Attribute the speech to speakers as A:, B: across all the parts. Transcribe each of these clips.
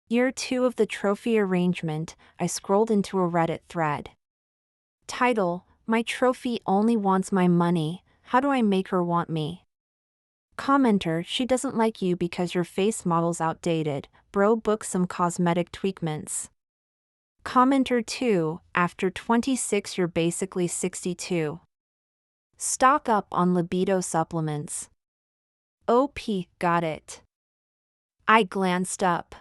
A: Year 2 of the trophy arrangement, I scrolled into a Reddit thread. Title: My trophy only wants my money, how do I make her want me? Commenter: She doesn't like you because your face model's outdated, bro, book some cosmetic tweakments. Commenter 2: After 26 you're basically 62. Stock up on libido supplements. OP, got it. I glanced up.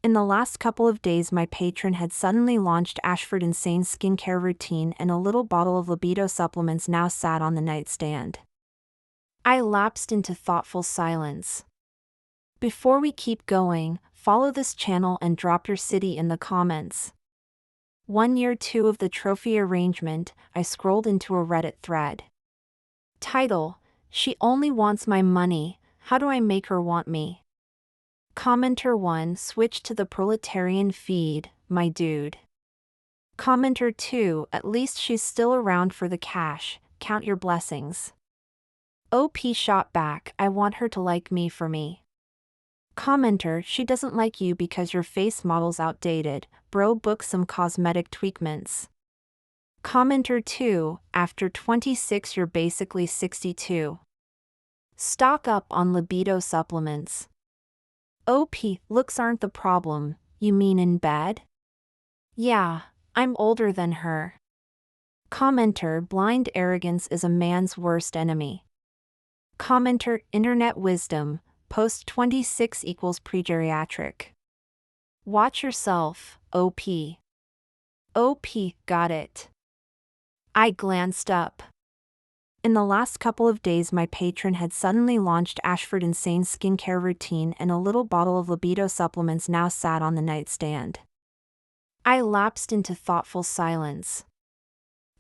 A: In the last couple of days my patron had suddenly launched Ashford insane skincare routine and a little bottle of libido supplements now sat on the nightstand. I lapsed into thoughtful silence. Before we keep going, follow this channel and drop your city in the comments. 1 Year 2 of the trophy arrangement, I scrolled into a Reddit thread. Title: She only wants my money, how do I make her want me? Commenter 1: Switch to the proletarian feed, my dude. Commenter 2: At least she's still around for the cash, count your blessings. OP shot back: I want her to like me for me. Commenter: She doesn't like you because your face model's outdated, bro, book some cosmetic tweakments. Commenter 2: After 26 you're basically 62. Stock up on libido supplements. OP: Looks aren't the problem, you mean in bed? Yeah, I'm older than her. Commenter: Blind arrogance is a man's worst enemy. Commenter: Internet wisdom, post 26 equals pre-geriatric. Watch yourself, OP. OP, got it. I glanced up. In the last couple of days my patron had suddenly launched Ashford insane skincare routine and a little bottle of libido supplements now sat on the nightstand. I lapsed into thoughtful silence.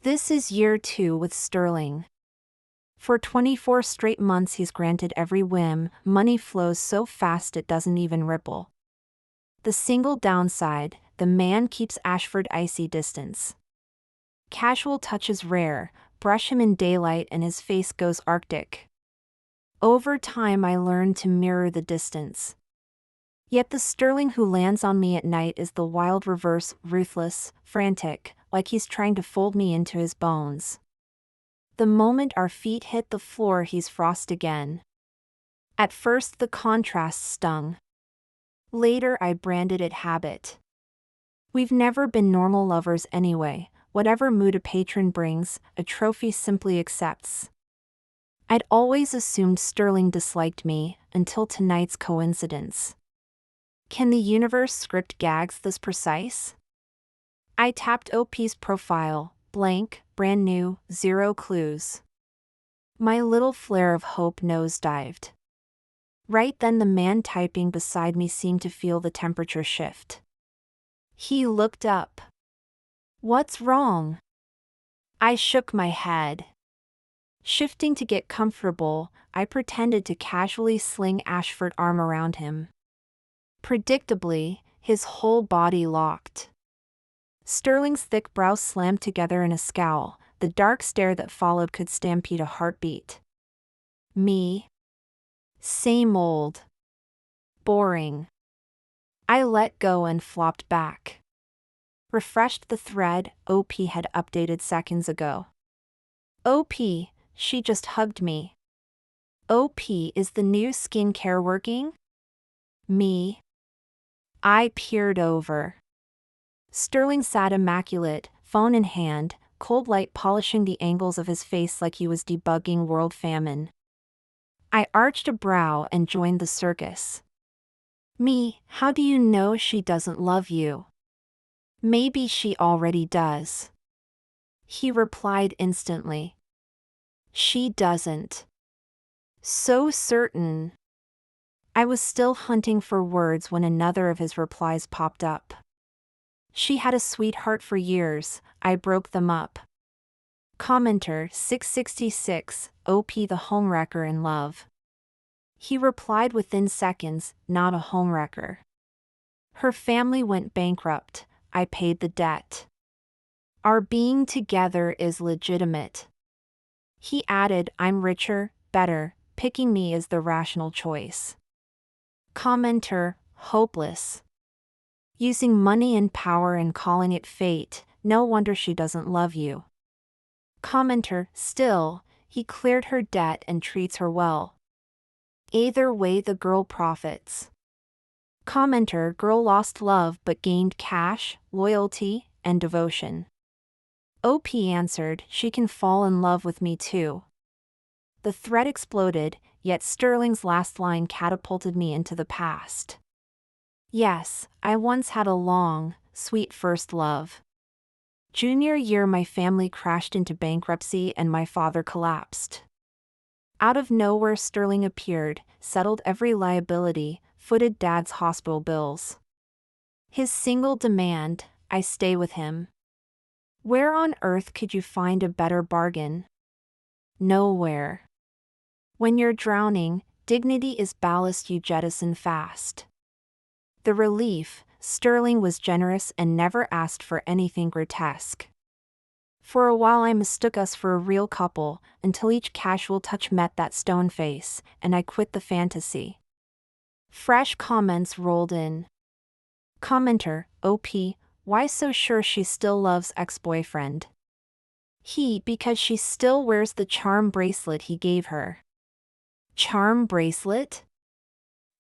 A: This is year 2 with Sterling. For 24 straight months he's granted every whim, money flows so fast it doesn't even ripple. The single downside, the man keeps Ashford icy distance. Casual touches rare, brush him in daylight and his face goes arctic. Over time I learned to mirror the distance. Yet the Sterling who lands on me at night is the wild reverse, ruthless, frantic, like he's trying to fold me into his bones. The moment our feet hit the floor he's frost again. At first the contrast stung. Later I branded it habit. We've never been normal lovers anyway. Whatever mood a patron brings, a trophy simply accepts. I'd always assumed Sterling disliked me, until tonight's coincidence. Can the universe script gags this precise? I tapped OP's profile, blank, brand new, 0 clues. My little flare of hope nosedived. Right then the man typing beside me seemed to feel the temperature shift. He looked up. What's wrong? I shook my head. Shifting to get comfortable, I pretended to casually sling Ashford's arm around him. Predictably, his whole body locked. Sterling's thick brows slammed together in a scowl. The dark stare that followed could stampede a heartbeat. Me? Same old. Boring. I let go and flopped back. Refreshed the thread OP had updated seconds ago. OP, she just hugged me. OP, is the new skincare working? Me? I peered over. Sterling sat immaculate, phone in hand, cold light polishing the angles of his face like he was debugging world famine. I arched a brow and joined the circus. Me, how do you know she doesn't love you? Maybe she already does. He replied instantly. She doesn't. So certain. I was still hunting for words when another of his replies popped up. She had a sweetheart for years, I broke them up. Commenter 666, OP the homewrecker in love. He replied within seconds, not a homewrecker. Her family went bankrupt, I paid the debt. Our being together is legitimate. He added, I'm richer, better, picking me is the rational choice. Commenter, hopeless. Using money and power and calling it fate, no wonder she doesn't love you. Commenter, still, he cleared her debt and treats her well. Either way the girl profits. Commenter, girl lost love but gained cash, loyalty, and devotion. OP answered, she can fall in love with me too. The thread exploded, yet Sterling's last line catapulted me into the past. Yes, I once had a long, sweet first love. Junior year my family crashed into bankruptcy and my father collapsed. Out of nowhere Sterling appeared, settled every liability, footed Dad's hospital bills. His single demand, I stay with him. Where on earth could you find a better bargain? Nowhere. When you're drowning, dignity is ballast you jettison fast. The relief, Sterling was generous and never asked for anything grotesque. For a while I mistook us for a real couple, until each casual touch met that stone face, and I quit the fantasy. Fresh comments rolled in. Commenter, OP, why so sure she still loves ex-boyfriend? He, because she still wears the charm bracelet he gave her. Charm bracelet?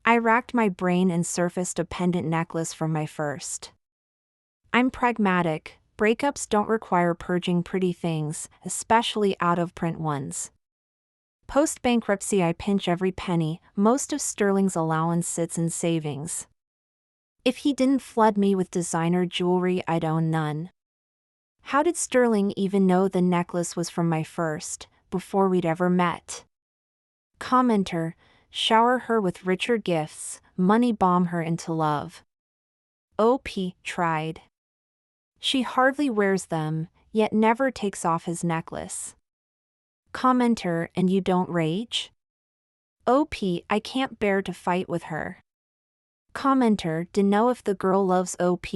A: I racked my brain and surfaced a pendant necklace from my first. I'm pragmatic, breakups don't require purging pretty things, especially out-of-print ones. Post-bankruptcy I pinch every penny, most of Sterling's allowance sits in savings. If he didn't flood me with designer jewelry I'd own none. How did Sterling even know the necklace was from my first, before we'd ever met? Commenter, shower her with richer gifts, money bomb her into love. OP tried. She hardly wears them, yet never takes off his necklace. Commenter, and you don't rage? OP, I can't bear to fight with her. Commenter, dunno if the girl loves OP,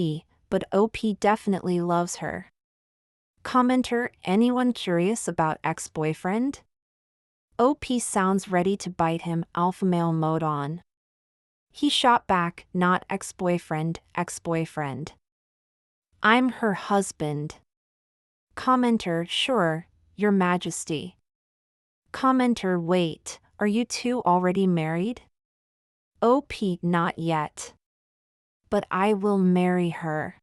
A: but OP definitely loves her. Commenter, anyone curious about ex-boyfriend? OP sounds ready to bite him, alpha male mode on. He shot back, not ex-boyfriend, ex-boyfriend. I'm her husband. Commenter, sure, your majesty. Commenter, wait, are you two already married? OP, not yet. But I will marry her.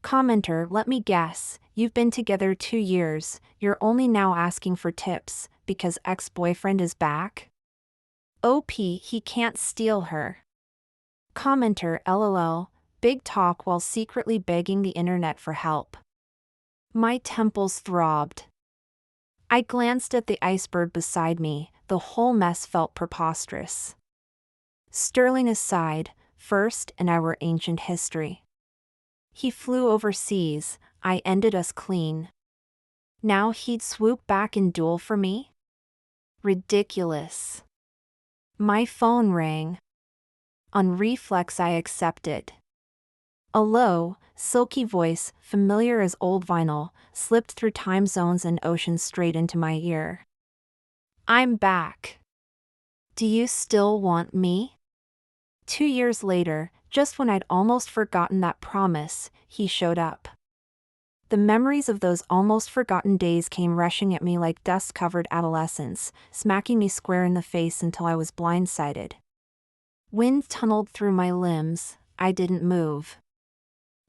A: Commenter, let me guess, you've been together 2 years, you're only now asking for tips, because ex-boyfriend is back? OP, he can't steal her. Commenter, LOL, big talk while secretly begging the internet for help. My temples throbbed. I glanced at the iceberg beside me, the whole mess felt preposterous. Sterling aside, First and I were ancient history. He flew overseas, I ended us clean. Now he'd swoop back and duel for me? Ridiculous. My phone rang. On reflex I accepted. A low, silky voice, familiar as old vinyl, slipped through time zones and oceans straight into my ear. I'm back. Do you still want me? 2 years later, just when I'd almost forgotten that promise, he showed up. The memories of those almost forgotten days came rushing at me like dust-covered adolescence, smacking me square in the face until I was blindsided. Wind tunneled through my limbs, I didn't move.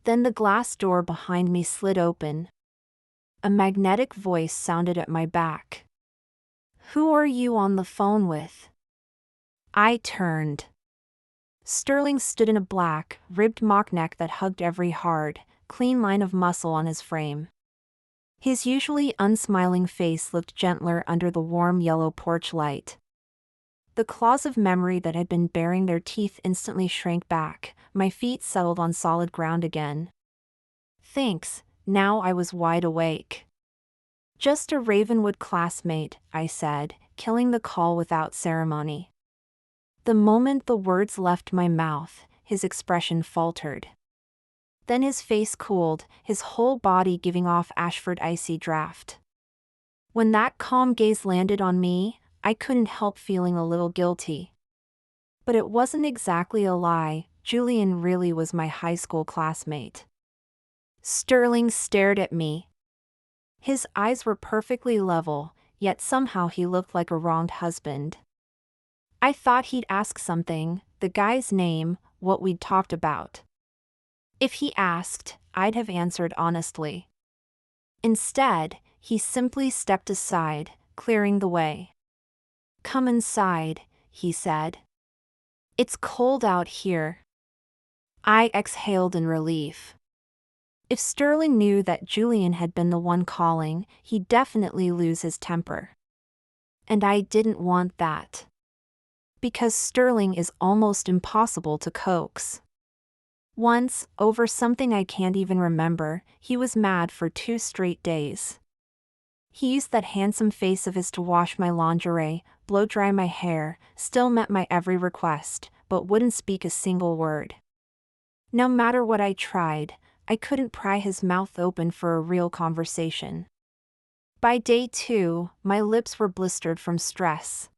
A: Then the glass door behind me slid open. A magnetic voice sounded at my back. Who are you on the phone with? I turned. Sterling stood in a black, ribbed mock neck that hugged every hard, clean line of muscle on his frame. His usually unsmiling face looked gentler under the warm yellow porch light. The claws of memory that had been baring their teeth instantly shrank back, my feet settled on solid ground again. Thanks, now I was wide awake. Just a Ravenwood classmate, I said, killing the call without ceremony. The moment the words left my mouth, his expression faltered. Then his face cooled, his whole body giving off Ashford icy draft. When that calm gaze landed on me, I couldn't help feeling a little guilty. But it wasn't exactly a lie, Julian really was my high school classmate. Sterling stared at me. His eyes were perfectly level, yet somehow he looked like a wronged husband. I thought he'd ask something, the guy's name, what we'd talked about. If he asked, I'd have answered honestly. Instead, he simply stepped aside, clearing the way. "Come inside," he said. "It's cold out here." I exhaled in relief. If Sterling knew that Julian had been the one calling, he'd definitely lose his temper. And I didn't want that. Because Sterling is almost impossible to coax. Once, over something I can't even remember, he was mad for 2 straight days. He used that handsome face of his to wash my lingerie, blow dry my hair, still met my every request, but wouldn't speak a single word. No matter what I tried, I couldn't pry his mouth open for a real conversation. By day 2, my lips were blistered from stress.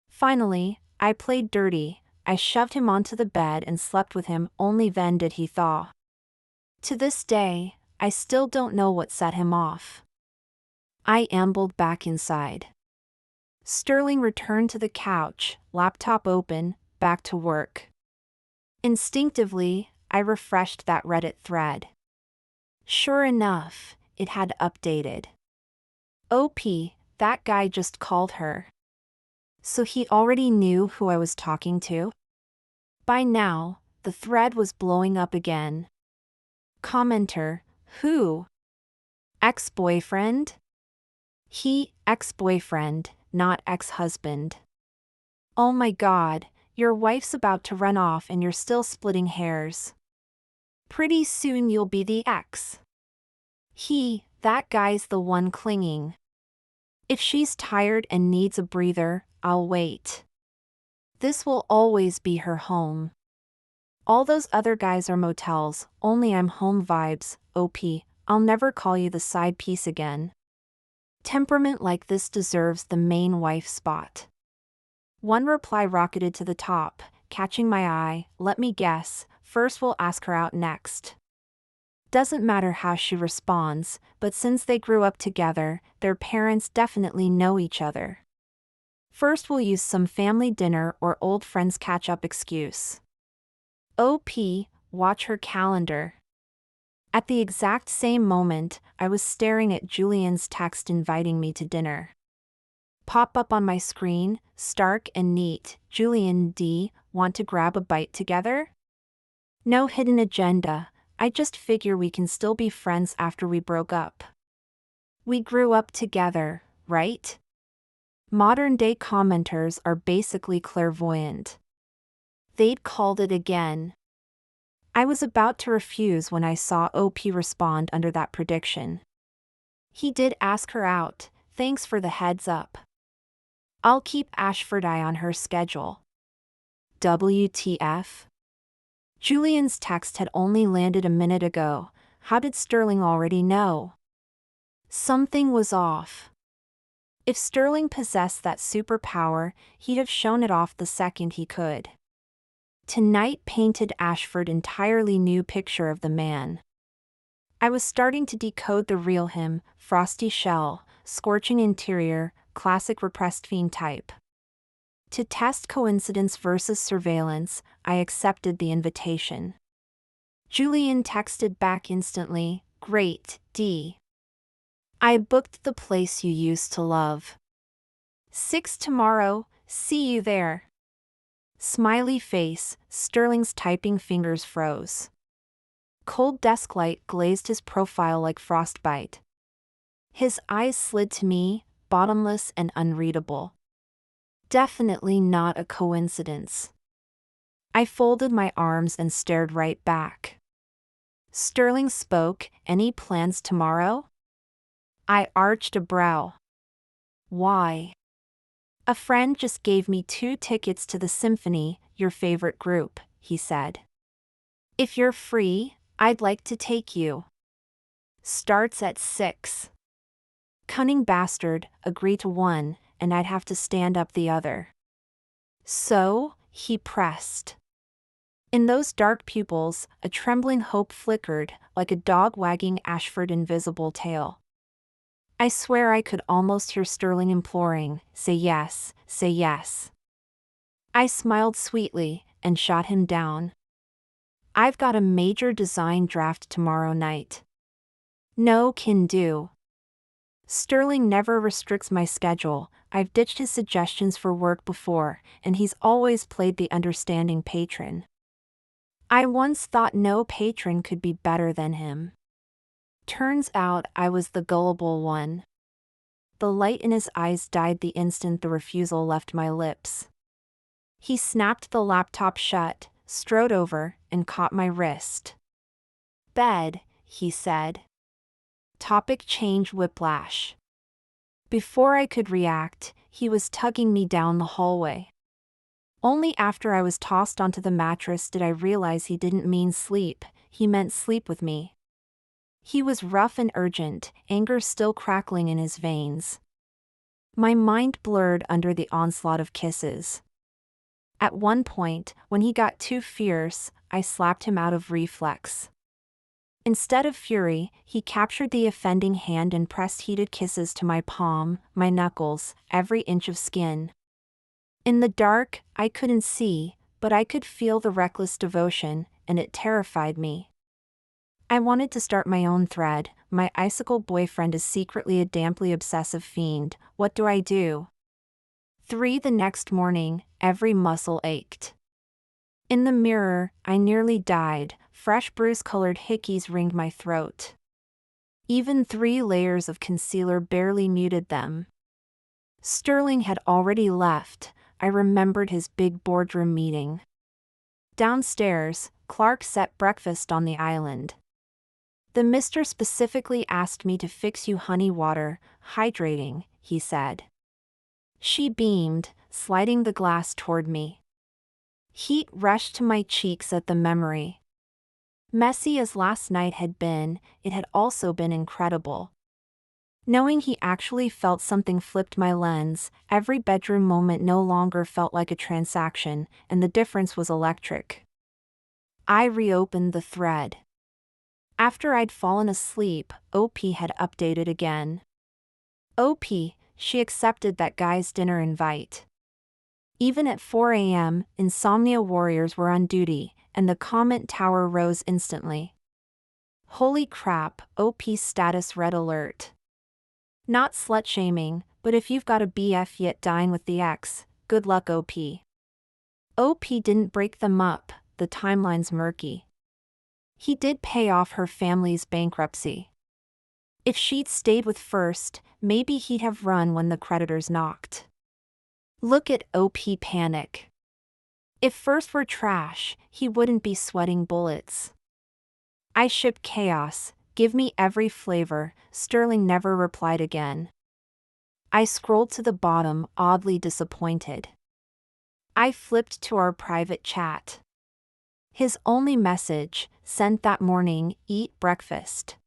A: Finally, I played dirty. I shoved him onto the bed and slept with him, only then did he thaw. To this day, I still don't know what set him off. I ambled back inside. Sterling returned to the couch, laptop open, back to work. Instinctively, I refreshed that Reddit thread. Sure enough, it had updated. OP, that guy just called her. So he already knew who I was talking to? By now, the thread was blowing up again. Commenter, who? Ex-boyfriend? Ex-boyfriend, not ex-husband. Oh my god, your wife's about to run off and you're still splitting hairs. Pretty soon you'll be the ex. That guy's the one clinging. If she's tired and needs a breather, I'll wait. This will always be her home. All those other guys are motels, only I'm home vibes. OP, I'll never call you the side piece again. Temperament like this deserves the main wife spot. One reply rocketed to the top, catching my eye. Let me guess, first we'll ask her out next. Doesn't matter how she responds, but since they grew up together, their parents definitely know each other. First we'll use some family dinner or old friends catch-up excuse. OP, watch her calendar. At the exact same moment, I was staring at Julian's text inviting me to dinner. Pop up on my screen, stark and neat. Julian D, want to grab a bite together? No hidden agenda, I just figure we can still be friends after we broke up. We grew up together, right? Modern-day commenters are basically clairvoyant. They'd called it again. I was about to refuse when I saw OP respond under that prediction. He did ask her out, thanks for the heads up. I'll keep Ashford eye on her schedule. WTF? Julian's text had only landed a minute ago. How did Sterling already know? Something was off. If Sterling possessed that superpower, he'd have shown it off the second he could. Tonight painted Ashford an entirely new picture of the man. I was starting to decode the real him, frosty shell, scorching interior, classic repressed fiend type. To test coincidence versus surveillance, I accepted the invitation. Julian texted back instantly, great, D. I booked the place you used to love. 6 tomorrow, see you there. Smiley face, Sterling's typing fingers froze. Cold desk light glazed his profile like frostbite. His eyes slid to me, bottomless and unreadable. Definitely not a coincidence. I folded my arms and stared right back. Sterling spoke, any plans tomorrow? I arched a brow. Why? A friend just gave me 2 tickets to the symphony, your favorite group, he said. If you're free, I'd like to take you. Starts at 6. Cunning bastard, agree to one, and I'd have to stand up the other. So, he pressed. In those dark pupils, a trembling hope flickered, like a dog wagging Ashford's invisible tail. I swear I could almost hear Sterling imploring, "Say yes, say yes." I smiled sweetly, and shot him down. "I've got a major design draft tomorrow night." "No can do." Sterling never restricts my schedule. I've ditched his suggestions for work before, and he's always played the understanding patron. I once thought no patron could be better than him. Turns out I was the gullible one. The light in his eyes died the instant the refusal left my lips. He snapped the laptop shut, strode over, and caught my wrist. "Bed," he said. Topic change whiplash. Before I could react, he was tugging me down the hallway. Only after I was tossed onto the mattress did I realize he didn't mean sleep, he meant sleep with me. He was rough and urgent, anger still crackling in his veins. My mind blurred under the onslaught of kisses. At one point, when he got too fierce, I slapped him out of reflex. Instead of fury, he captured the offending hand and pressed heated kisses to my palm, my knuckles, every inch of skin. In the dark, I couldn't see, but I could feel the reckless devotion, and it terrified me. I wanted to start my own thread. My icicle boyfriend is secretly a damply obsessive fiend. What do I do? 3 the next morning, every muscle ached. In the mirror, I nearly died. Fresh bruise-colored hickeys ringed my throat. Even 3 layers of concealer barely muted them. Sterling had already left. I remembered his big boardroom meeting. Downstairs, Clark set breakfast on the island. "The mister specifically asked me to fix you honey water, hydrating," he said. She beamed, sliding the glass toward me. Heat rushed to my cheeks at the memory. Messy as last night had been, it had also been incredible. Knowing he actually felt something flipped my lens. Every bedroom moment no longer felt like a transaction, and the difference was electric. I reopened the thread. After I'd fallen asleep, OP had updated again. "OP, she accepted that guy's dinner invite." Even at 4 a.m., insomnia warriors were on duty, and the comment tower rose instantly. "Holy crap, OP's status red alert." Not slut-shaming, but if you've got a BF yet dying with the ex, good luck OP. OP didn't break them up, the timeline's murky. He did pay off her family's bankruptcy. If she'd stayed with First, maybe he'd have run when the creditors knocked. Look at OP panic. If First were trash, he wouldn't be sweating bullets. I ship chaos, give me every flavor. Sterling never replied again. I scrolled to the bottom, oddly disappointed. I flipped to our private chat. His only message, sent that morning, "Eat breakfast."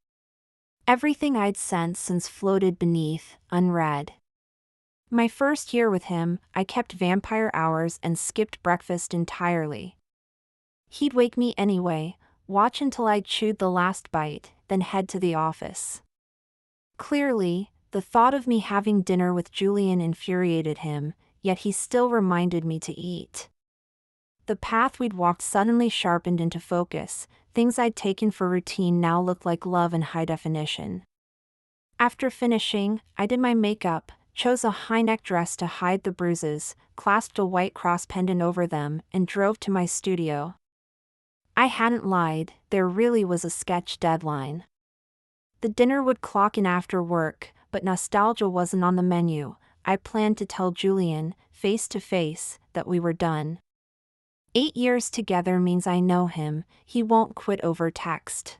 A: Everything I'd sent since floated beneath, unread. My first year with him, I kept vampire hours and skipped breakfast entirely. He'd wake me anyway, watch until I'd chewed the last bite, then head to the office. Clearly, the thought of me having dinner with Julian infuriated him, yet he still reminded me to eat. The path we'd walked suddenly sharpened into focus. Things I'd taken for routine now looked like love in high definition. After finishing, I did my makeup, chose a high-neck dress to hide the bruises, clasped a white cross pendant over them, and drove to my studio. I hadn't lied, there really was a sketch deadline. The dinner would clock in after work, but nostalgia wasn't on the menu. I planned to tell Julian, face to face, that we were done. 8 years together means I know him. He won't quit over text.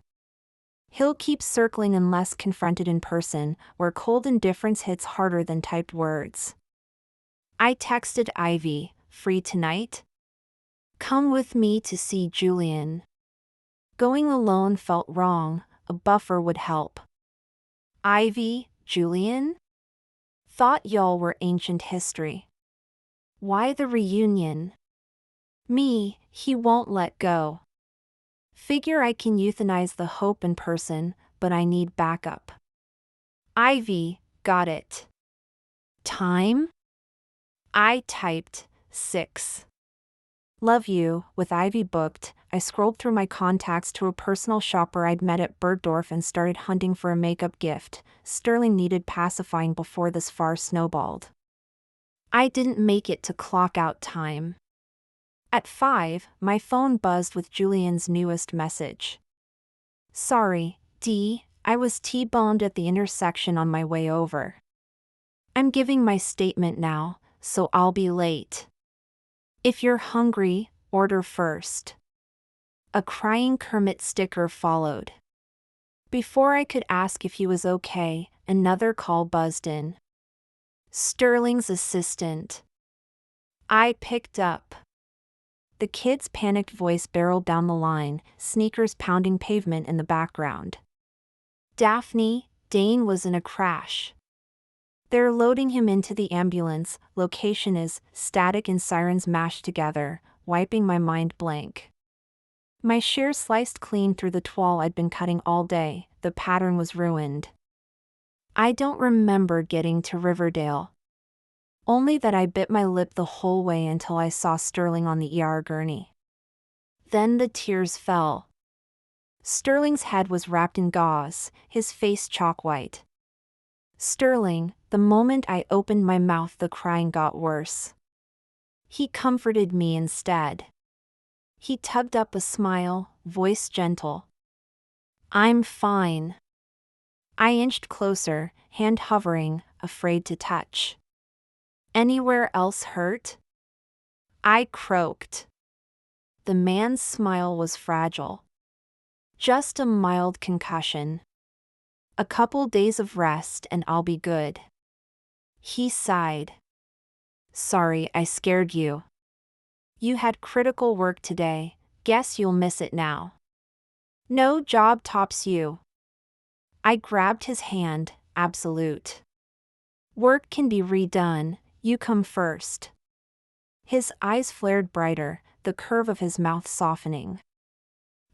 A: He'll keep circling unless confronted in person, where cold indifference hits harder than typed words. I texted Ivy, "Free tonight? Come with me to see Julian." Going alone felt wrong, a buffer would help. "Ivy, Julian? Thought y'all were ancient history. Why the reunion?" Me, he won't let go. Figure I can euthanize the hope in person, but I need backup. Ivy, got it. Time? I typed 6. Love you. With Ivy booked, I scrolled through my contacts to a personal shopper I'd met at Bergdorf and started hunting for a makeup gift. Sterling needed pacifying before this farce snowballed. I didn't make it to clock out time. At 5, my phone buzzed with Julian's newest message. Sorry, D, I was T-boned at the intersection on my way over. I'm giving my statement now, so I'll be late. If you're hungry, order first. A crying Kermit sticker followed. Before I could ask if he was okay, another call buzzed in. Sterling's assistant. I picked up. The kid's panicked voice barreled down the line, sneakers pounding pavement in the background. Daphne, Dane was in a crash. They're loading him into the ambulance. Location is static and sirens mashed together, wiping my mind blank. My shears sliced clean through the toile I'd been cutting all day. The pattern was ruined. I don't remember getting to Riverdale. Only that I bit my lip the whole way until I saw Sterling on the ER gurney. Then the tears fell. Sterling's head was wrapped in gauze, his face chalk white. Sterling, the moment I opened my mouth the crying got worse. He comforted me instead. He tugged up a smile, voice gentle. I'm fine. I inched closer, hand hovering, afraid to touch. Anywhere else hurt? I croaked. The man's smile was fragile. Just a mild concussion. A couple days of rest and I'll be good. He sighed. Sorry I scared you. You had critical work today, guess you'll miss it now. No job tops you. I grabbed his hand, absolute. Work can be redone, you come first. His eyes flared brighter, the curve of his mouth softening.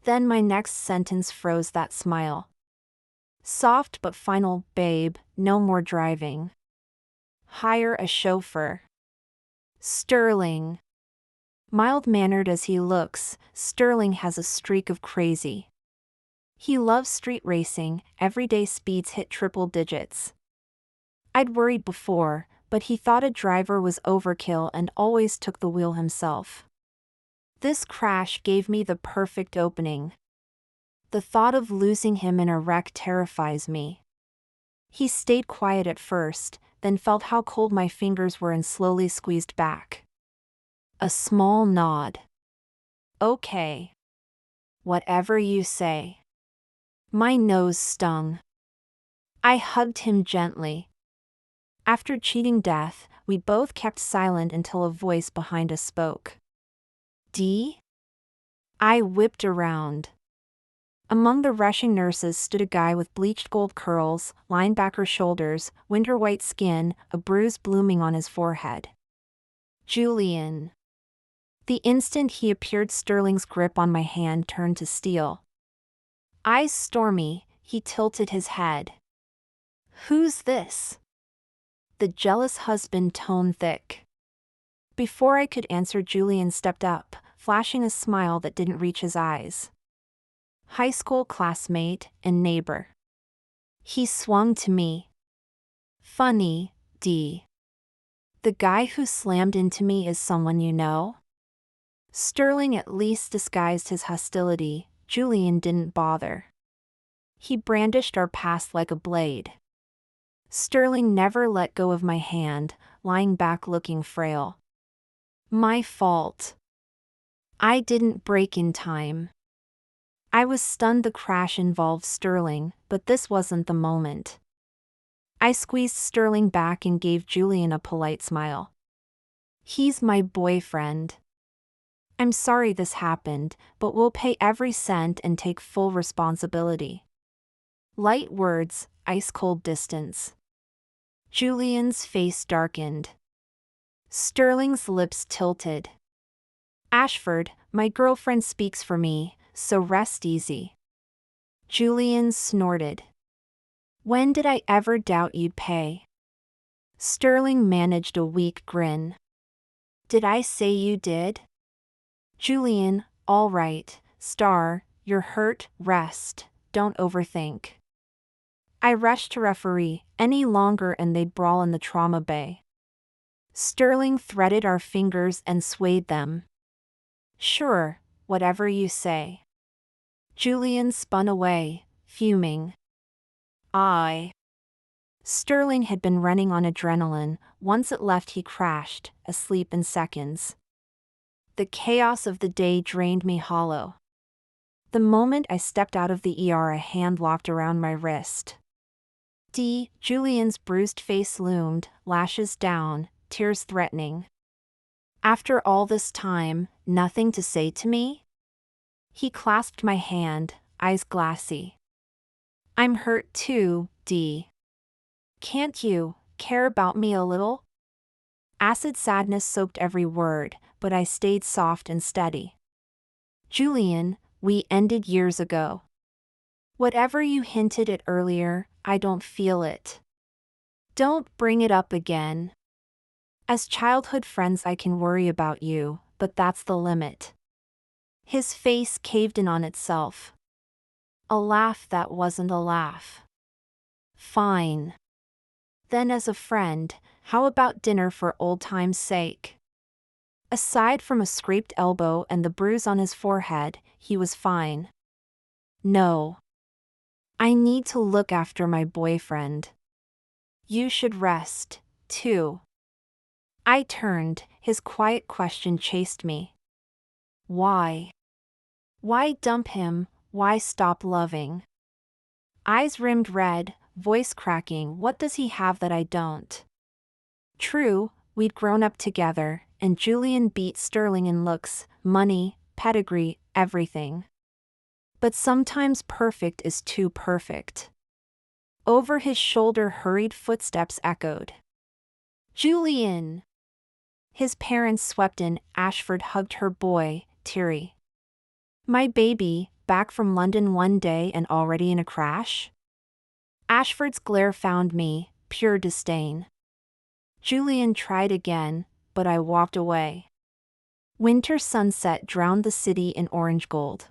A: Then my next sentence froze that smile. Soft but final, babe, no more driving. Hire a chauffeur. Sterling. Mild-mannered as he looks, Sterling has a streak of crazy. He loves street racing, everyday speeds hit triple digits. I'd worried before, but he thought a driver was overkill and always took the wheel himself. This crash gave me the perfect opening. The thought of losing him in a wreck terrifies me. He stayed quiet at first, then felt how cold my fingers were and slowly squeezed back. A small nod. Okay. Whatever you say. My nose stung. I hugged him gently. After cheating death, we both kept silent until a voice behind us spoke. D? I whipped around. Among the rushing nurses stood a guy with bleached gold curls, linebacker shoulders, winter white skin, a bruise blooming on his forehead. Julian. The instant he appeared, Sterling's grip on my hand turned to steel. Eyes stormy, he tilted his head. Who's this? The jealous husband tone thick. Before I could answer, Julian stepped up, flashing a smile that didn't reach his eyes. High school classmate and neighbor. He swung to me. Funny, D. The guy who slammed into me is someone you know? Sterling at least disguised his hostility. Julian didn't bother. He brandished our past like a blade. Sterling never let go of my hand, lying back looking frail. My fault. I didn't brake in time. I was stunned the crash involved Sterling, but this wasn't the moment. I squeezed Sterling back and gave Julian a polite smile. He's my boyfriend. I'm sorry this happened, but we'll pay every cent and take full responsibility. Light words, ice-cold distance. Julian's face darkened. Sterling's lips tilted. Ashford, my girlfriend speaks for me, so rest easy. Julian snorted. When did I ever doubt you'd pay? Sterling managed a weak grin. Did I say you did? Julian, all right, Star, you're hurt, rest, don't overthink. I rushed to referee, any longer and they'd brawl in the trauma bay. Sterling threaded our fingers and swayed them. Sure, whatever you say. Julian spun away, fuming. Sterling had been running on adrenaline. Once it left he crashed, asleep in seconds. The chaos of the day drained me hollow. The moment I stepped out of the ER, a hand locked around my wrist. Julian's bruised face loomed, lashes down, tears threatening. After all this time, nothing to say to me? He clasped my hand, eyes glassy. I'm hurt too, D. Can't you care about me a little? Acid sadness soaked every word, but I stayed soft and steady. Julian, we ended years ago. Whatever you hinted at earlier, I don't feel it. Don't bring it up again. As childhood friends I can worry about you, but that's the limit. His face caved in on itself. A laugh that wasn't a laugh. Fine. Then as a friend, how about dinner for old time's sake? Aside from a scraped elbow and the bruise on his forehead, he was fine. No. I need to look after my boyfriend. You should rest, too. I turned, his quiet question chased me. Why? Why dump him? Why stop loving? Eyes rimmed red, voice cracking, what does he have that I don't? True, we'd grown up together, and Julian beat Sterling in looks, money, pedigree, everything. But sometimes perfect is too perfect. Over his shoulder hurried footsteps echoed. Julian! His parents swept in. Ashford hugged her boy, teary. My baby, back from London one day and already in a crash? Ashford's glare found me, pure disdain. Julian tried again, but I walked away. Winter sunset drowned the city in orange gold.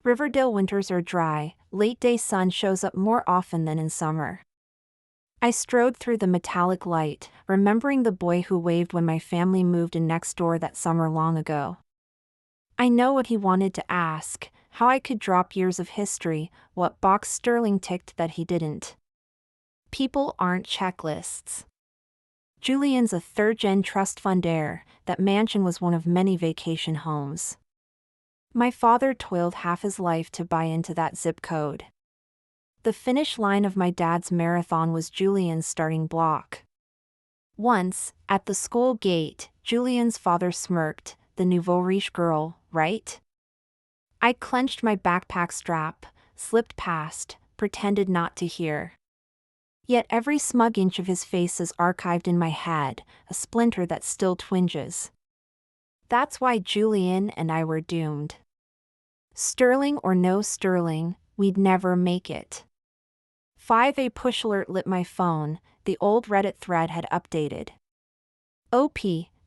A: Riverdale winters are dry, late-day sun shows up more often than in summer. I strode through the metallic light, remembering the boy who waved when my family moved in next door that summer long ago. I know what he wanted to ask, how I could drop years of history, what box Sterling ticked that he didn't. People aren't checklists. Julian's a third-gen trust fund heir, that mansion was one of many vacation homes. My father toiled half his life to buy into that zip code. The finish line of my dad's marathon was Julian's starting block. Once, at the school gate, Julian's father smirked, the nouveau riche girl, right? I clenched my backpack strap, slipped past, pretended not to hear. Yet every smug inch of his face is archived in my head, a splinter that still twinges. That's why Julian and I were doomed. Sterling or no Sterling, we'd never make it. 5A push alert lit my phone, the old Reddit thread had updated. OP,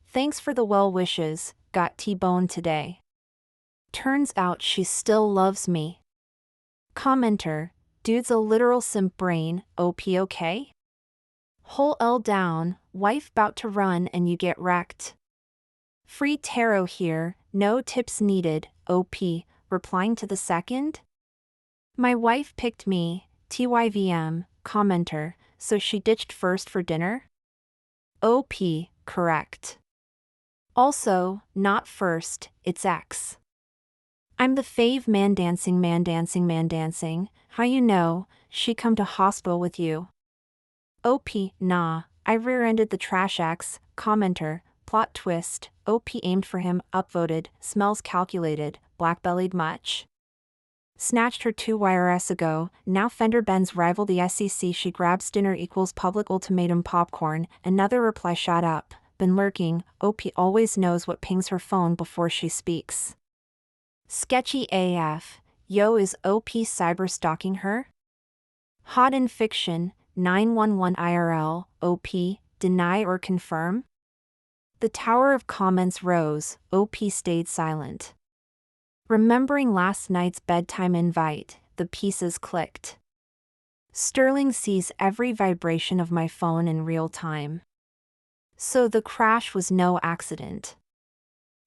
A: thanks for the well wishes, got T-boned today. Turns out she still loves me. Commenter, dude's a literal simp brain, OP okay? Whole L down, wife bout to run and you get wrecked. Free tarot here, no tips needed, OP, replying to the second? My wife picked me, TYVM, commenter, so she ditched first for dinner? OP, correct. Also, not first, it's X. I'm the fave man dancing, how you know, she come to hospital with you. OP, nah, I rear-ended the trash X, commenter, plot twist, OP aimed for him, upvoted, smells calculated, black-bellied much? Snatched her 2 weariest ago, now fender bends rival the SEC, she grabs dinner equals public ultimatum popcorn, another reply shot up, been lurking. OP always knows what pings her phone before she speaks. Sketchy AF. Yo, is OP cyber stalking her? Hot in fiction. 911 IRL. OP, deny or confirm? The tower of comments rose. OP stayed silent. Remembering last night's bedtime invite, the pieces clicked. Sterling sees every vibration of my phone in real time. So the crash was no accident.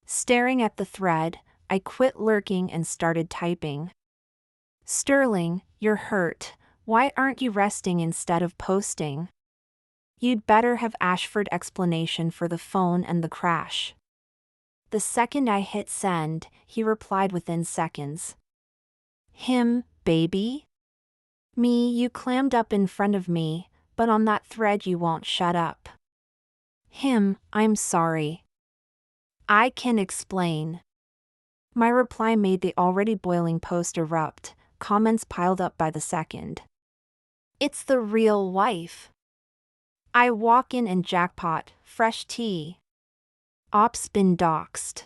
A: Staring at the thread, I quit lurking and started typing. Sterling, you're hurt. Why aren't you resting instead of posting? You'd better have Ashford explanation for the phone and the crash. The second I hit send, he replied within seconds. Him, baby? Me, you clammed up in front of me, but on that thread you won't shut up. Him, I'm sorry. I can explain. My reply made the already boiling post erupt, comments piled up by the second. It's the real wife. I walk in and jackpot, fresh tea. Op's been doxed.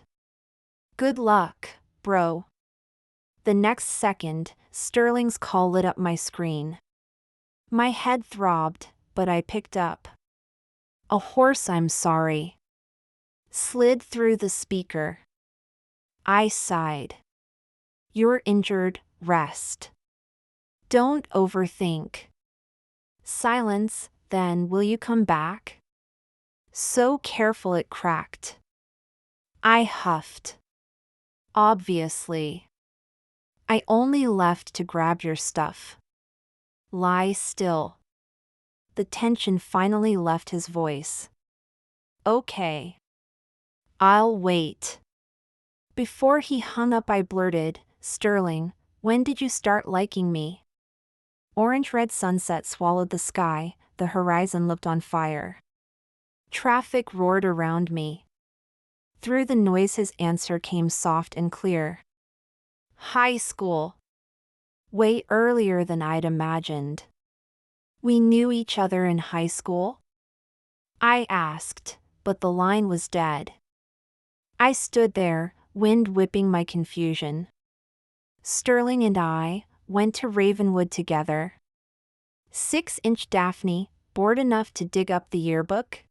A: Good luck, bro. The next second, Sterling's call lit up my screen. My head throbbed, but I picked up. A horse, I'm sorry. Slid through the speaker. I sighed. You're injured, rest. Don't overthink. Silence, then will you come back? So careful it cracked. I huffed. Obviously. I only left to grab your stuff. Lie still. The tension finally left his voice. Okay. I'll wait. Before he hung up I blurted, Sterling, when did you start liking me? Orange-red sunset swallowed the sky, the horizon looked on fire. Traffic roared around me. Through the noise his answer came soft and clear. High school. Way earlier than I'd imagined. We knew each other in high school? I asked, but the line was dead. I stood there, wind whipping my confusion. Sterling and I went to Ravenwood together. 6-inch Daphne, bored enough to dig up the yearbook?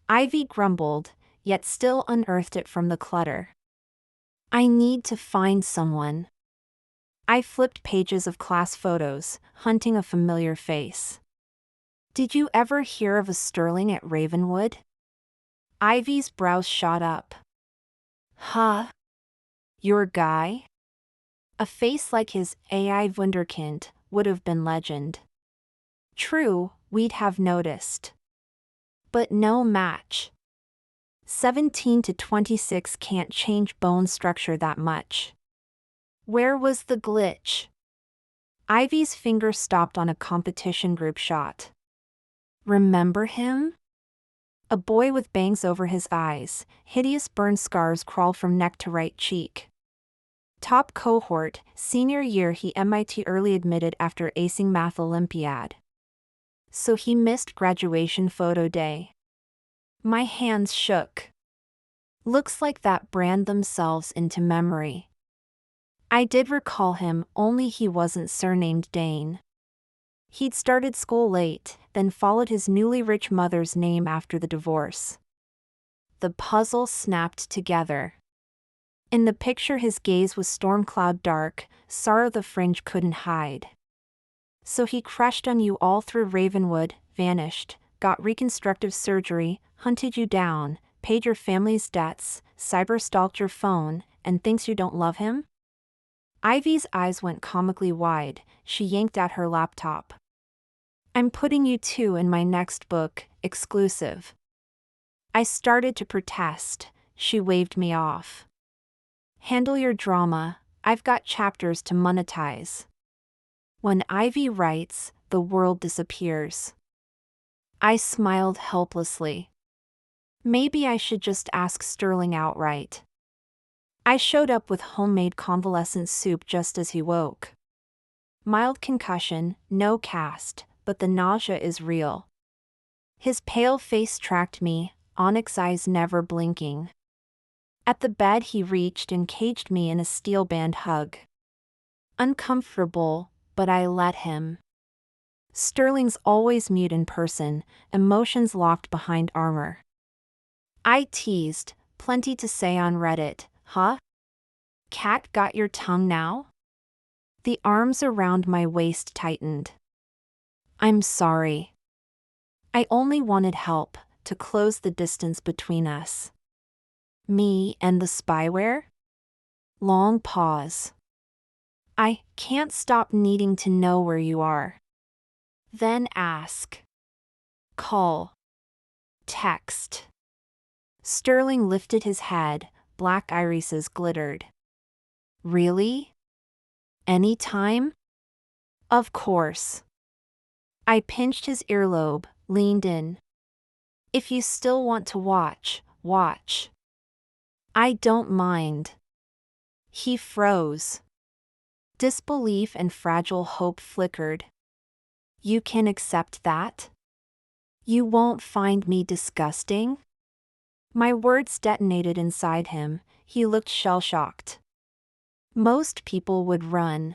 A: Ivy grumbled, yet still unearthed it from the clutter. I need to find someone. I flipped pages of class photos, hunting a familiar face. Did you ever hear of a Sterling at Ravenwood? Ivy's brows shot up. Huh? Your guy? A face like his AI wunderkind would have been legend. True, we'd have noticed. But no match. 17 to 26 can't change bone structure that much. Where was the glitch? Ivy's finger stopped on a competition group shot. Remember him? A boy with bangs over his eyes, hideous burn scars crawl from neck to right cheek. Top cohort, senior year he MIT early admitted after acing math Olympiad. So he missed graduation photo day. My hands shook. Looks like that brand themselves into memory. I did recall him, only he wasn't surnamed Dane. He'd started school late, then followed his newly rich mother's name after the divorce. The puzzle snapped together. In the picture his gaze was storm cloud dark, sorrow the fringe couldn't hide. So he crushed on you all through Ravenwood, vanished, got reconstructive surgery, hunted you down, paid your family's debts, cyber-stalked your phone, and thinks you don't love him? Ivy's eyes went comically wide, she yanked at her laptop. I'm putting you two in my next book, exclusive. I started to protest, she waved me off. Handle your drama, I've got chapters to monetize. When Ivy writes, the world disappears. I smiled helplessly. Maybe I should just ask Sterling outright. I showed up with homemade convalescent soup just as he woke. Mild concussion, no cast, but the nausea is real. His pale face tracked me, onyx eyes never blinking. At the bed he reached and caged me in a steel band hug. Uncomfortable, but I let him. Sterling's always mute in person, emotions locked behind armor. I teased, plenty to say on Reddit, huh? Cat got your tongue now? The arms around my waist tightened. I'm sorry. I only wanted help, to close the distance between us. Me and the spyware? Long pause. I can't stop needing to know where you are. Then ask. Call. Text. Sterling lifted his head, black irises glittered. Really? Anytime? Of course. I pinched his earlobe, leaned in. If you still want to watch, watch. I don't mind. He froze. Disbelief and fragile hope flickered. You can accept that? You won't find me disgusting? My words detonated inside him. He looked shell-shocked. Most people would run.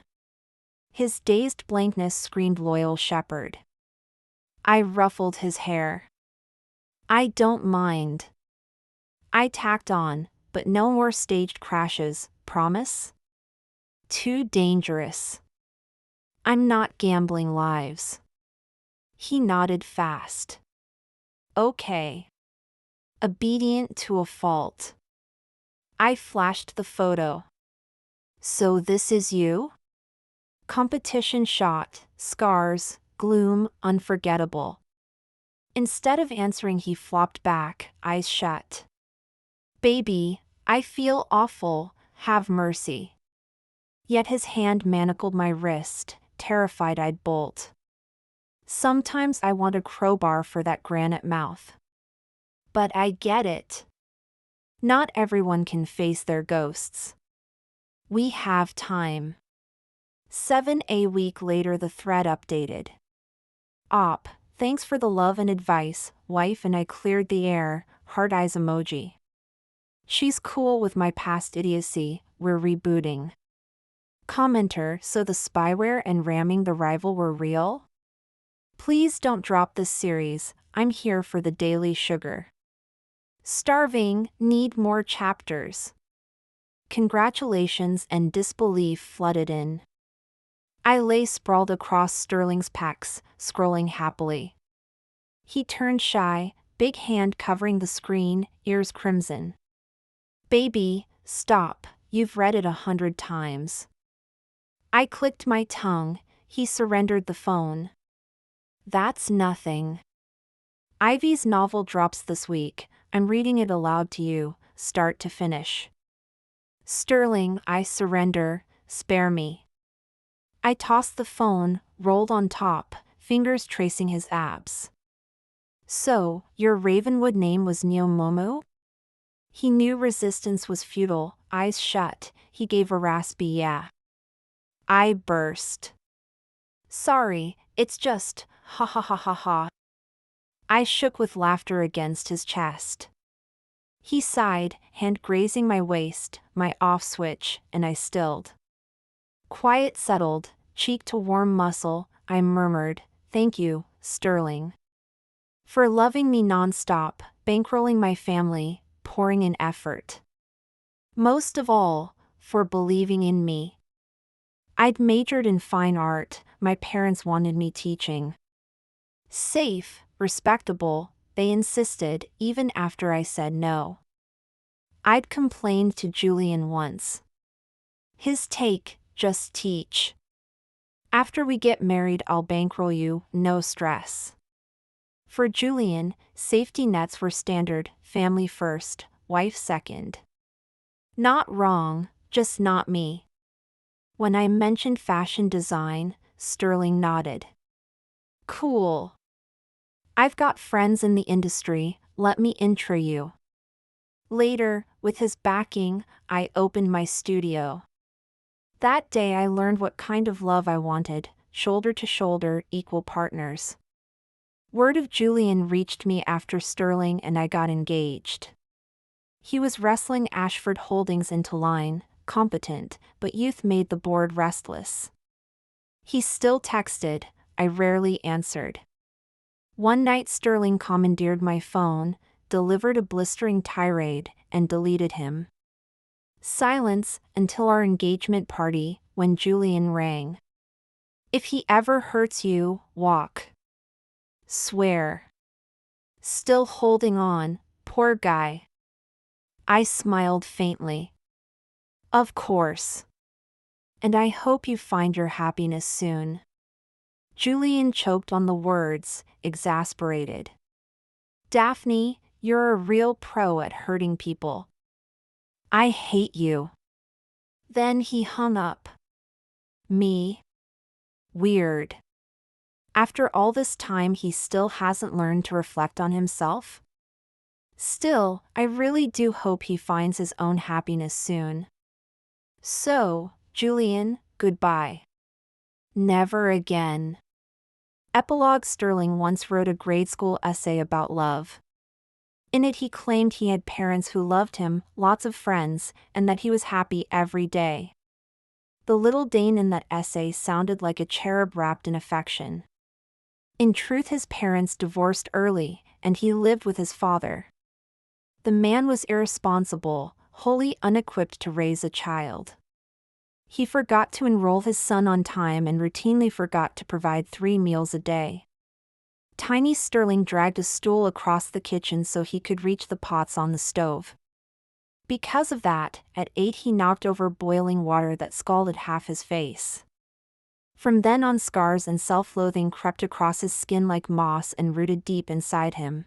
A: His dazed blankness screamed loyal shepherd. I ruffled his hair. I don't mind. I tacked on, but no more staged crashes, promise? Too dangerous. I'm not gambling lives. He nodded fast. Okay. Obedient to a fault. I flashed the photo. So this is you? Competition shot, scars, gloom, unforgettable. Instead of answering, he flopped back, eyes shut. Baby, I feel awful, have mercy. Yet his hand manacled my wrist, terrified I'd bolt. Sometimes I want a crowbar for that granite mouth. But I get it. Not everyone can face their ghosts. We have time. 7 a week later the thread updated. Op, thanks for the love and advice, wife and I cleared the air, heart eyes emoji. She's cool with my past idiocy, we're rebooting. Commenter, so the spyware and ramming the rival were real? Please don't drop this series, I'm here for the daily sugar. Starving, need more chapters. Congratulations and disbelief flooded in. I lay sprawled across Sterling's pecs, scrolling happily. He turned shy, big hand covering the screen, ears crimson. Baby, stop, you've read it 100 times. I clicked my tongue, he surrendered the phone. That's nothing. Ivy's novel drops this week, I'm reading it aloud to you, start to finish. Sterling, I surrender, spare me. I tossed the phone, rolled on top, fingers tracing his abs. So, your Ravenwood name was Neomomo? He knew resistance was futile, eyes shut, he gave a raspy yeah. I burst. Sorry, it's just, ha ha ha ha ha. I shook with laughter against his chest. He sighed, hand grazing my waist, my off switch, and I stilled. Quiet settled, cheek to warm muscle, I murmured, thank you, Sterling. For loving me non-stop, bankrolling my family, pouring in effort. Most of all, for believing in me. I'd majored in fine art, my parents wanted me teaching. Safe, respectable, they insisted, even after I said no. I'd complained to Julian once. His take, just teach. After we get married I'll bankroll you, no stress. For Julian, safety nets were standard, family first, wife second. Not wrong, just not me. When I mentioned fashion design, Sterling nodded. Cool. I've got friends in the industry, let me intro you. Later, with his backing, I opened my studio. That day I learned what kind of love I wanted, shoulder to shoulder, equal partners. Word of Julian reached me after Sterling and I got engaged. He was wrestling Ashford Holdings into line, competent, but youth made the board restless. He still texted, I rarely answered. One night Sterling commandeered my phone, delivered a blistering tirade, and deleted him. Silence until our engagement party, when Julian rang. If he ever hurts you, walk. Swear. Still holding on, poor guy. I smiled faintly. Of course. And I hope you find your happiness soon. Julian choked on the words, exasperated. Daphne, you're a real pro at hurting people. I hate you. Then he hung up. Me? Weird. After all this time he still hasn't learned to reflect on himself? Still, I really do hope he finds his own happiness soon. So, Julian, goodbye. Never again. Epilogue. Sterling once wrote a grade school essay about love. In it he claimed he had parents who loved him, lots of friends, and that he was happy every day. The little Dane in that essay sounded like a cherub wrapped in affection. In truth his parents divorced early, and he lived with his father. The man was irresponsible, wholly unequipped to raise a child. He forgot to enroll his son on time and routinely forgot to provide 3 meals a day. Tiny Sterling dragged a stool across the kitchen so he could reach the pots on the stove. Because of that, at 8 he knocked over boiling water that scalded half his face. From then on scars and self-loathing crept across his skin like moss and rooted deep inside him.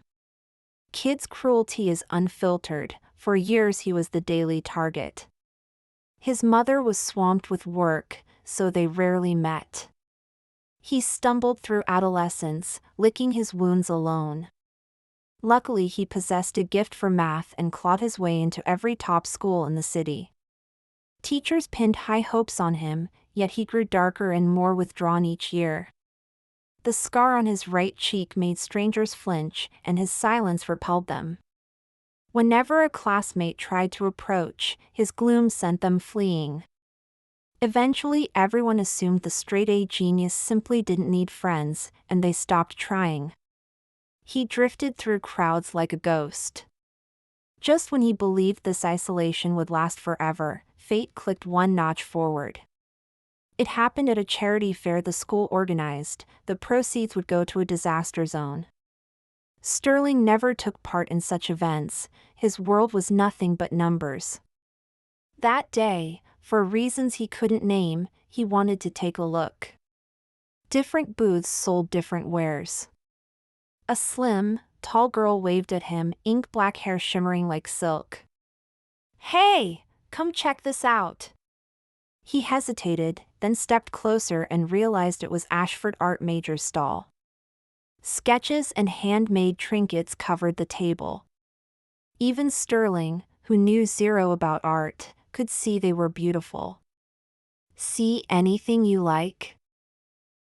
A: Kids' cruelty is unfiltered. For years he was the daily target. His mother was swamped with work, so they rarely met. He stumbled through adolescence, licking his wounds alone. Luckily he possessed a gift for math and clawed his way into every top school in the city. Teachers pinned high hopes on him, yet he grew darker and more withdrawn each year. The scar on his right cheek made strangers flinch, and his silence repelled them. Whenever a classmate tried to approach, his gloom sent them fleeing. Eventually everyone assumed the straight-A genius simply didn't need friends, and they stopped trying. He drifted through crowds like a ghost. Just when he believed this isolation would last forever, fate clicked one notch forward. It happened at a charity fair the school organized. The proceeds would go to a disaster zone. Sterling never took part in such events. His world was nothing but numbers. That day, for reasons he couldn't name, he wanted to take a look. Different booths sold different wares. A slim, tall girl waved at him, ink-black hair shimmering like silk. Hey, come check this out. He hesitated, then stepped closer and realized it was Ashford Art Major's stall. Sketches and handmade trinkets covered the table. Even Sterling, who knew zero about art, could see they were beautiful. See anything you like?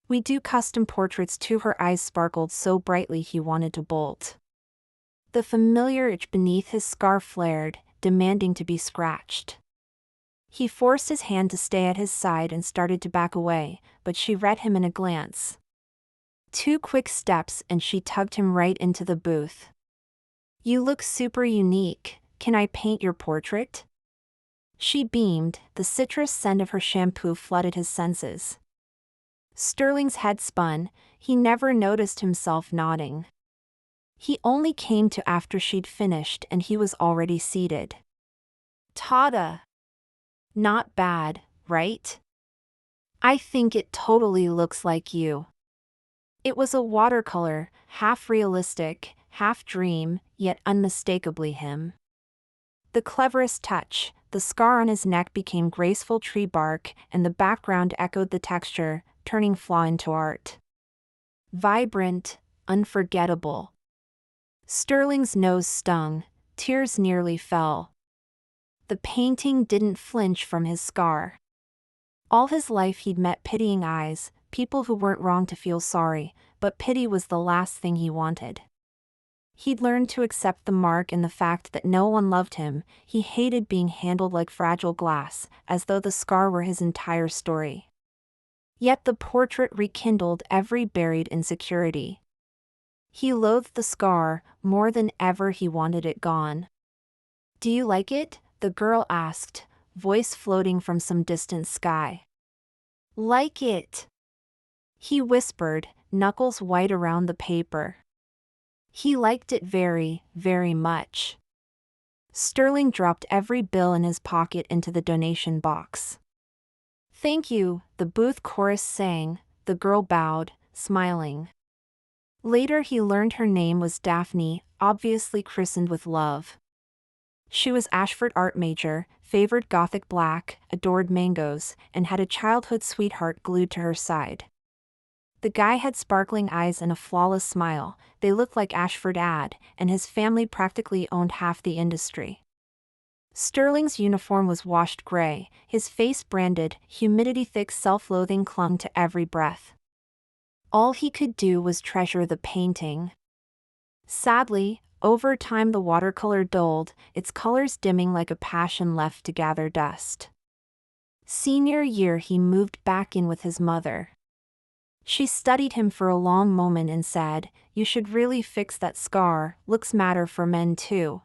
A: We do custom portraits too. Her eyes sparkled so brightly he wanted to bolt. The familiar itch beneath his scarf flared, demanding to be scratched. He forced his hand to stay at his side and started to back away, but she read him in a glance. 2 quick steps and she tugged him right into the booth. You look super unique, can I paint your portrait? She beamed, the citrus scent of her shampoo flooded his senses. Sterling's head spun, he never noticed himself nodding. He only came to after she'd finished and he was already seated. Tada! Not bad, right? I think it totally looks like you. It was a watercolor, half realistic, half dream, yet unmistakably him. The cleverest touch, the scar on his neck became graceful tree bark, and the background echoed the texture, turning flaw into art. Vibrant, unforgettable. Sterling's nose stung, tears nearly fell. The painting didn't flinch from his scar. All his life he'd met pitying eyes, people who weren't wrong to feel sorry, but pity was the last thing he wanted. He'd learned to accept the mark and the fact that no one loved him. He hated being handled like fragile glass, as though the scar were his entire story. Yet the portrait rekindled every buried insecurity. He loathed the scar more than ever. He wanted it gone. "Do you like it?" the girl asked, voice floating from some distant sky. "Like it," he whispered, knuckles white around the paper. He liked it very, very much. Sterling dropped every bill in his pocket into the donation box. "Thank you," the booth chorus sang. The girl bowed, smiling. Later he learned her name was Daphne, obviously christened with love. She was Ashford art major, favored gothic black, adored mangoes, and had a childhood sweetheart glued to her side. The guy had sparkling eyes and a flawless smile. They looked like Ashford ad, and his family practically owned half the industry. Sterling's uniform was washed gray, his face branded, humidity-thick self-loathing clung to every breath. All he could do was treasure the painting. Sadly, over time the watercolor dulled, its colors dimming like a passion left to gather dust. Senior year he moved back in with his mother. She studied him for a long moment and said, "You should really fix that scar, looks matter for men too."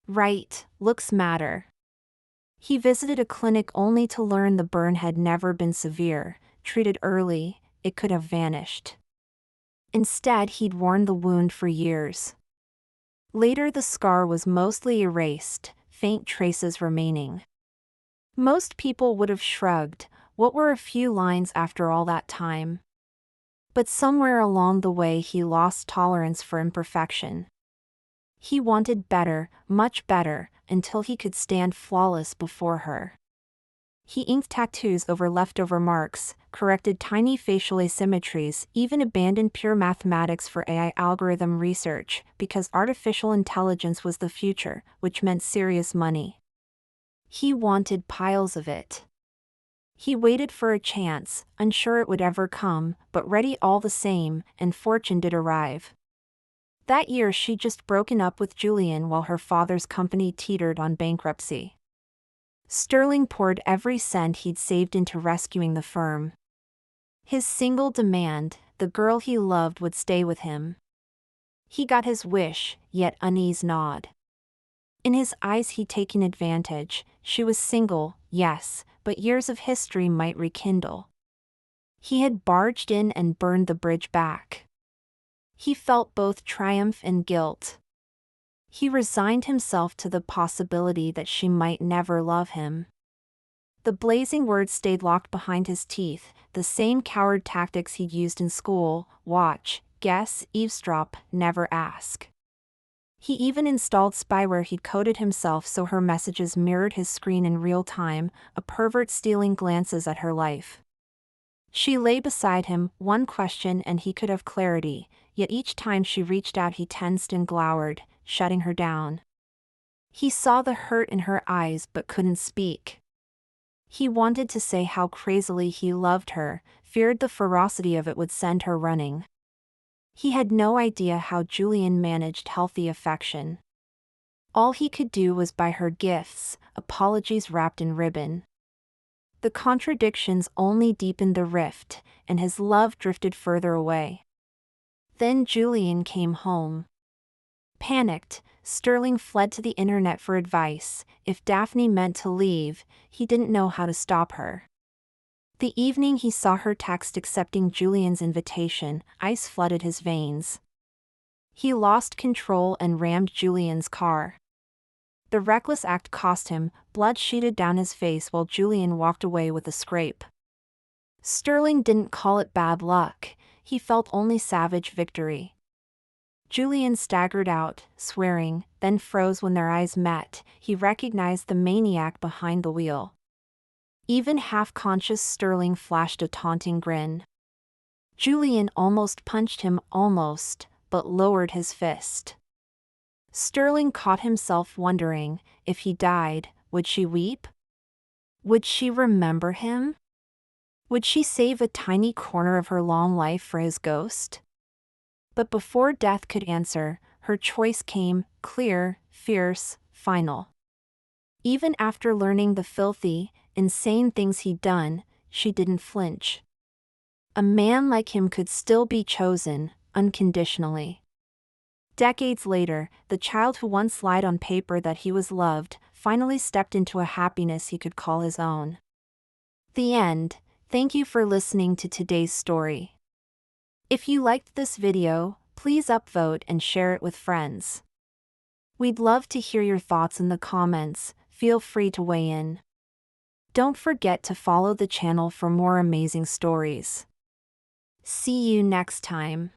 A: "Right, looks matter." He visited a clinic only to learn the burn had never been severe. Treated early, it could have vanished. Instead he'd worn the wound for years. Later the scar was mostly erased, faint traces remaining. Most people would have shrugged, what were a few lines after all that time? But somewhere along the way he lost tolerance for imperfection. He wanted better, much better, until he could stand flawless before her. He inked tattoos over leftover marks, corrected tiny facial asymmetries, even abandoned pure mathematics for AI algorithm research, because artificial intelligence was the future, which meant serious money. He wanted piles of it. He waited for a chance, unsure it would ever come, but ready all the same, and fortune did arrive. That year she'd just broken up with Julian while her father's company teetered on bankruptcy. Sterling poured every cent he'd saved into rescuing the firm. His single demand, the girl he loved would stay with him. He got his wish, yet unease gnawed. In his eyes he'd taken advantage. She was single, yes, but years of history might rekindle. He had barged in and burned the bridge back. He felt both triumph and guilt. He resigned himself to the possibility that she might never love him. The blazing words stayed locked behind his teeth, the same coward tactics he'd used in school: watch, guess, eavesdrop, never ask. He even installed spyware he'd coded himself so her messages mirrored his screen in real time, a pervert stealing glances at her life. She lay beside him, one question and he could have clarity, yet each time she reached out he tensed and glowered, shutting her down. He saw the hurt in her eyes but couldn't speak. He wanted to say how crazily he loved her, feared the ferocity of it would send her running. He had no idea how Julian managed healthy affection. All he could do was buy her gifts, apologies wrapped in ribbon. The contradictions only deepened the rift, and his love drifted further away. Then Julian came home. Panicked, Sterling fled to the internet for advice. If Daphne meant to leave, he didn't know how to stop her. The evening he saw her text accepting Julian's invitation, ice flooded his veins. He lost control and rammed Julian's car. The reckless act cost him, blood sheeted down his face while Julian walked away with a scrape. Sterling didn't call it bad luck, he felt only savage victory. Julian staggered out, swearing, then froze when their eyes met. He recognized the maniac behind the wheel. Even half-conscious Sterling flashed a taunting grin. Julian almost punched him, but lowered his fist. Sterling caught himself wondering, if he died, would she weep? Would she remember him? Would she save a tiny corner of her long life for his ghost? But before death could answer, her choice came, clear, fierce, final. Even after learning the filthy, insane things he'd done, she didn't flinch. A man like him could still be chosen, unconditionally. Decades later, the child who once lied on paper that he was loved, finally stepped into a happiness he could call his own. The end. Thank you for listening to today's story. If you liked this video, please upvote and share it with friends. We'd love to hear your thoughts in the comments, feel free to weigh in. Don't forget to follow the channel for more amazing stories. See you next time.